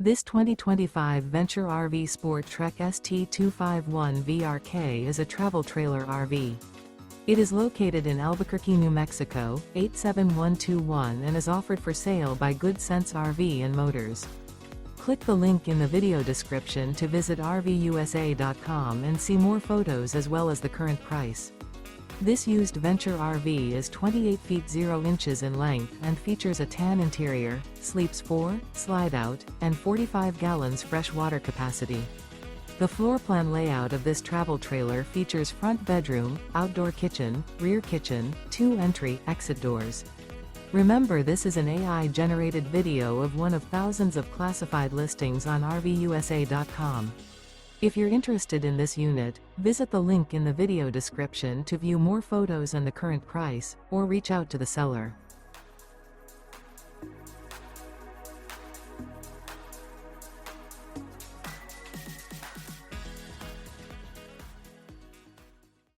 This 2025 Venture RV SportTrek ST251VRK is a travel trailer RV. It is located in Albuquerque, New Mexico, 87121 and is offered for sale by Good Sense RV and Motors. Click the link in the video description to visit RVUSA.com and see more photos as well as the current price. This used Venture RV is 28 feet 0 inches in length and features a tan interior, sleeps 4, slide-out, and 45 gallons fresh water capacity. The floor plan layout of this travel trailer features front bedroom, outdoor kitchen, rear kitchen, 2 entry/exit doors. Remember, this is an AI-generated video of one of thousands of classified listings on RVUSA.com. If you're interested in this unit, visit the link in the video description to view more photos and the current price, or reach out to the seller.